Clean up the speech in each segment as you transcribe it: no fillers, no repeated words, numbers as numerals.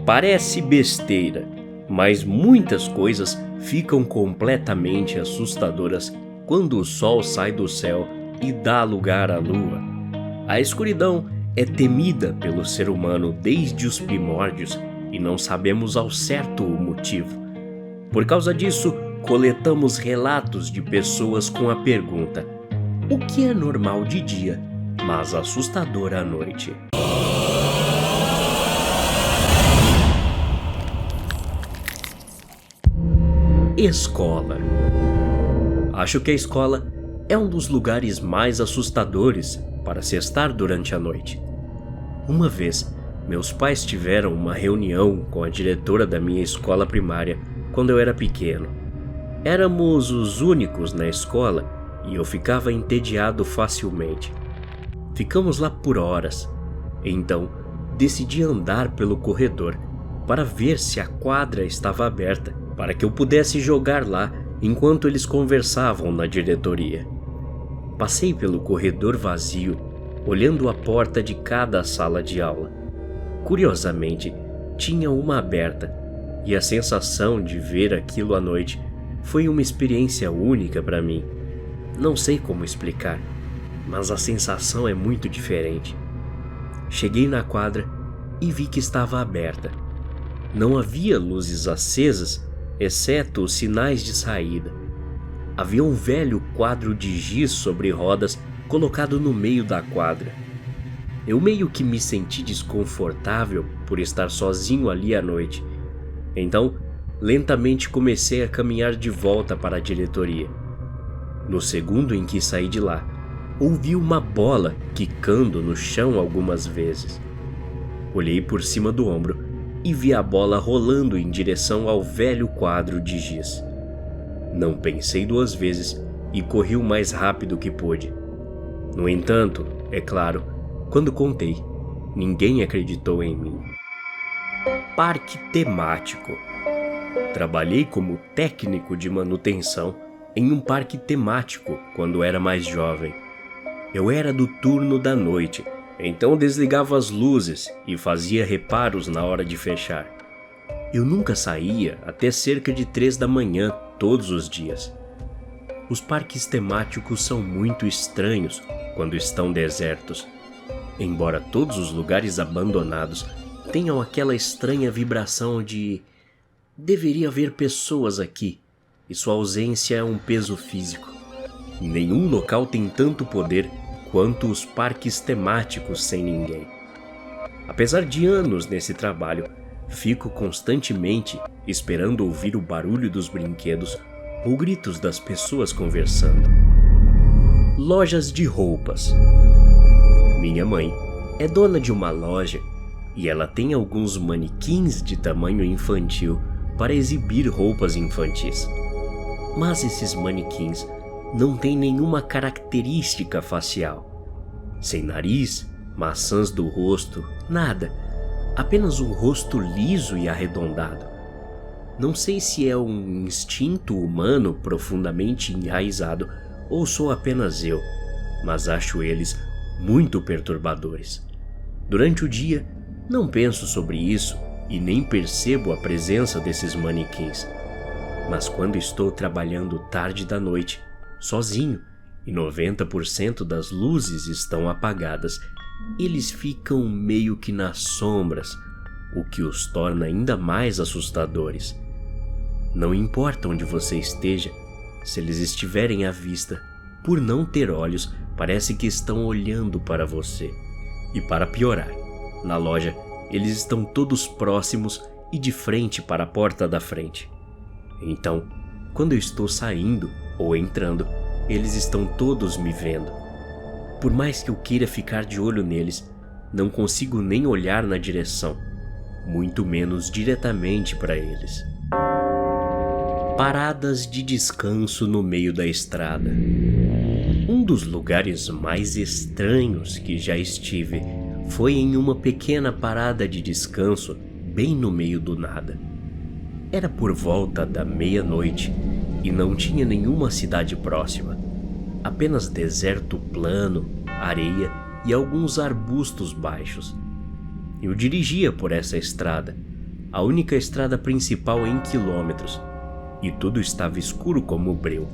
Parece besteira, mas muitas coisas ficam completamente assustadoras quando o sol sai do céu e dá lugar à lua. A escuridão é temida pelo ser humano desde os primórdios e não sabemos ao certo o motivo. Por causa disso, coletamos relatos de pessoas com a pergunta: o que é normal de dia, mas assustador à noite? Escola. Acho que a escola é um dos lugares mais assustadores para se estar durante a noite. Uma vez, meus pais tiveram uma reunião com a diretora da minha escola primária quando eu era pequeno. Éramos os únicos na escola e eu ficava entediado facilmente. Ficamos lá por horas. Então, decidi andar pelo corredor para ver se a quadra estava aberta, para que eu pudesse jogar lá enquanto eles conversavam na diretoria. Passei pelo corredor vazio, olhando a porta de cada sala de aula. Curiosamente, tinha uma aberta, e a sensação de ver aquilo à noite foi uma experiência única para mim. Não sei como explicar, mas a sensação é muito diferente. Cheguei na quadra e vi que estava aberta. Não havia luzes acesas, exceto os sinais de saída. Havia um velho quadro de giz sobre rodas colocado no meio da quadra. Eu meio que me senti desconfortável por estar sozinho ali à noite. Então, lentamente comecei a caminhar de volta para a diretoria. No segundo em que saí de lá, ouvi uma bola quicando no chão algumas vezes. Olhei por cima do ombro e vi a bola rolando em direção ao velho quadro de giz. Não pensei duas vezes e corri o mais rápido que pude. No entanto, é claro, quando contei, ninguém acreditou em mim. Parque temático. Trabalhei como técnico de manutenção em um parque temático quando era mais jovem. Eu era do turno da noite, então desligava as luzes e fazia reparos na hora de fechar. Eu nunca saía até cerca de 3 da manhã todos os dias. Os parques temáticos são muito estranhos quando estão desertos. Embora todos os lugares abandonados tenham aquela estranha vibração de deveria haver pessoas aqui, e sua ausência é um peso físico. Nenhum local tem tanto poder quanto os parques temáticos sem ninguém. Apesar de anos nesse trabalho, fico constantemente esperando ouvir o barulho dos brinquedos ou gritos das pessoas conversando. Lojas de roupas. Minha mãe é dona de uma loja e ela tem alguns manequins de tamanho infantil para exibir roupas infantis. Mas esses manequins não têm nenhuma característica facial. Sem nariz, maçãs do rosto, nada. Apenas um rosto liso e arredondado. Não sei se é um instinto humano profundamente enraizado ou sou apenas eu, mas acho eles muito perturbadores. Durante o dia, não penso sobre isso e nem percebo a presença desses manequins. Mas quando estou trabalhando tarde da noite, sozinho, e 90% das luzes estão apagadas, eles ficam meio que nas sombras, o que os torna ainda mais assustadores. Não importa onde você esteja, se eles estiverem à vista, por não ter olhos, parece que estão olhando para você. E para piorar, na loja, eles estão todos próximos e de frente para a porta da frente. Então, quando eu estou saindo ou entrando, eles estão todos me vendo. Por mais que eu queira ficar de olho neles, não consigo nem olhar na direção, muito menos diretamente para eles. Paradas de descanso no meio da estrada. Um dos lugares mais estranhos que já estive foi em uma pequena parada de descanso bem no meio do nada. Era por volta da meia-noite e não tinha nenhuma cidade próxima. Apenas deserto plano, areia e alguns arbustos baixos. Eu dirigia por essa estrada, a única estrada principal em quilômetros, e tudo estava escuro como breu.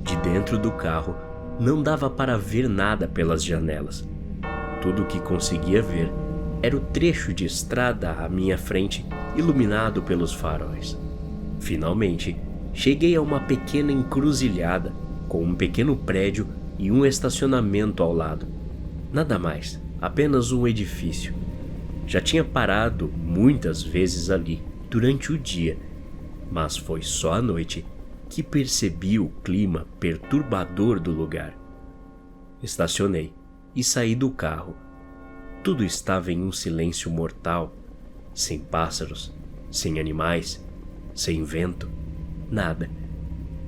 De dentro do carro não dava para ver nada pelas janelas. Tudo o que conseguia ver era o trecho de estrada à minha frente, iluminado pelos faróis. Finalmente, cheguei a uma pequena encruzilhada, com um pequeno prédio e um estacionamento ao lado. Nada mais, apenas um edifício. Já tinha parado muitas vezes ali durante o dia, mas foi só à noite que percebi o clima perturbador do lugar. Estacionei e saí do carro. Tudo estava em um silêncio mortal, sem pássaros, sem animais, sem vento, nada.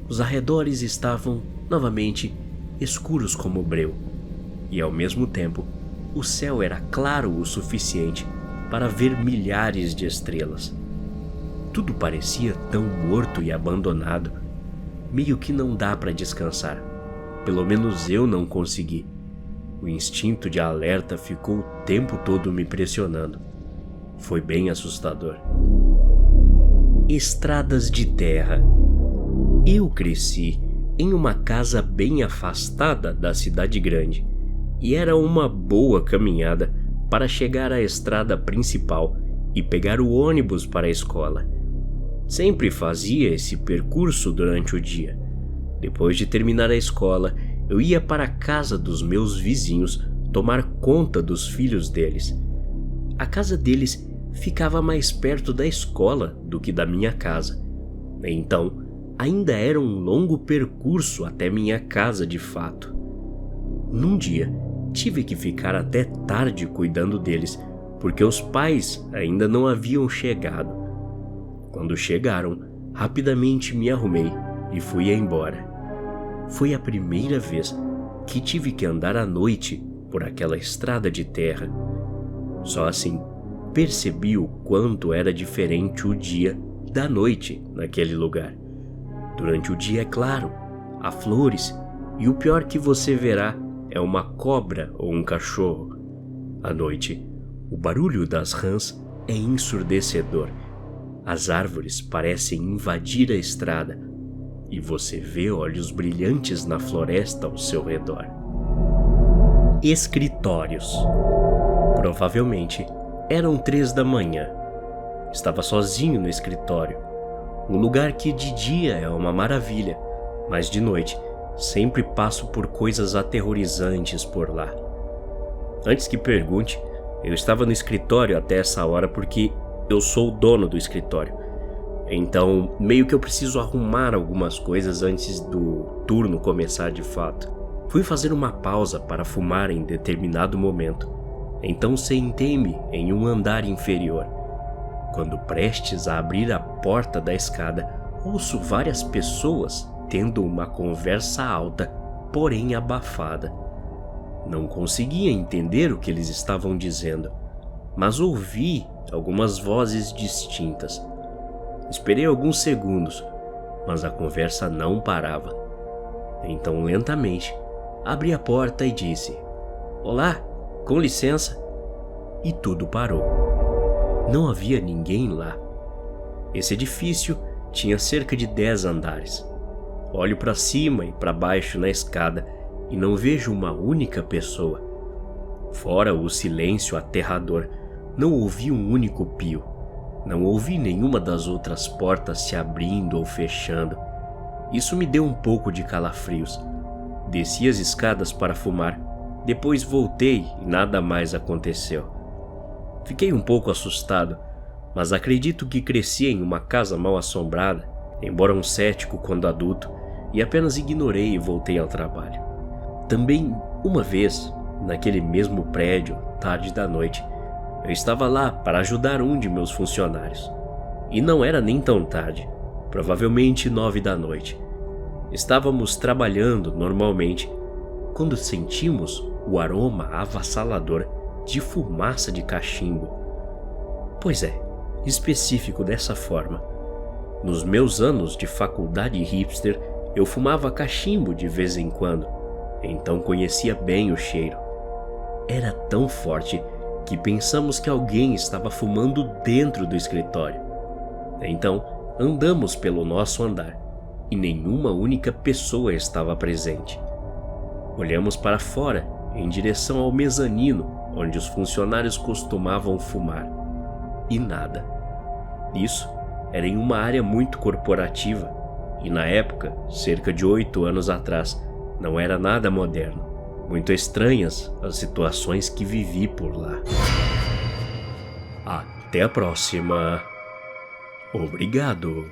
Os arredores estavam, novamente, escuros como breu, e ao mesmo tempo, o céu era claro o suficiente para ver milhares de estrelas. Tudo parecia tão morto e abandonado, meio que não dá para descansar. Pelo menos eu não consegui. O instinto de alerta ficou o tempo todo me pressionando. Foi bem assustador. Estradas de terra. Eu cresci em uma casa bem afastada da cidade grande, e era uma boa caminhada para chegar à estrada principal e pegar o ônibus para a escola. Sempre fazia esse percurso durante o dia. Depois de terminar a escola, eu ia para a casa dos meus vizinhos tomar conta dos filhos deles. A casa deles ficava mais perto da escola do que da minha casa. Então, ainda era um longo percurso até minha casa de fato. Num dia, tive que ficar até tarde cuidando deles, porque os pais ainda não haviam chegado. Quando chegaram, rapidamente me arrumei e fui embora. Foi a primeira vez que tive que andar à noite por aquela estrada de terra. Só assim percebi o quanto era diferente o dia da noite naquele lugar. Durante o dia, é claro, há flores, e o pior que você verá é uma cobra ou um cachorro. À noite, o barulho das rãs é ensurdecedor. As árvores parecem invadir a estrada, e você vê olhos brilhantes na floresta ao seu redor. Escritórios. Provavelmente eram 3 da manhã. Estava sozinho no escritório, um lugar que de dia é uma maravilha, mas de noite sempre passo por coisas aterrorizantes por lá. Antes que pergunte, eu estava no escritório até essa hora porque eu sou o dono do escritório. Então, meio que eu preciso arrumar algumas coisas antes do turno começar de fato. Fui fazer uma pausa para fumar em determinado momento. Então sentei-me em um andar inferior. Quando prestes a abrir a porta da escada, ouço várias pessoas tendo uma conversa alta, porém abafada. Não conseguia entender o que eles estavam dizendo, mas ouvi algumas vozes distintas. Esperei alguns segundos, mas a conversa não parava. Então, lentamente, abri a porta e disse: "Olá, com licença." E tudo parou. Não havia ninguém lá. Esse edifício tinha cerca de 10 andares. Olho para cima e para baixo na escada e não vejo uma única pessoa. Fora o silêncio aterrador, não ouvi um único pio. Não ouvi nenhuma das outras portas se abrindo ou fechando. Isso me deu um pouco de calafrios. Desci as escadas para fumar. Depois voltei e nada mais aconteceu. Fiquei um pouco assustado, mas acredito que cresci em uma casa mal assombrada, embora um cético quando adulto, e apenas ignorei e voltei ao trabalho. Também, uma vez, naquele mesmo prédio, tarde da noite, eu estava lá para ajudar um de meus funcionários. E não era nem tão tarde, provavelmente 9 da noite. Estávamos trabalhando normalmente, quando sentimos o aroma avassalador de fumaça de cachimbo. Pois é, específico dessa forma. Nos meus anos de faculdade hipster, eu fumava cachimbo de vez em quando, então conhecia bem o cheiro. Era tão forte que pensamos que alguém estava fumando dentro do escritório. Então, andamos pelo nosso andar e nenhuma única pessoa estava presente. Olhamos para fora, em direção ao mezanino, onde os funcionários costumavam fumar. E nada. Isso era em uma área muito corporativa, e na época, cerca de 8 anos atrás, não era nada moderno. Muito estranhas as situações que vivi por lá. Até a próxima. Obrigado.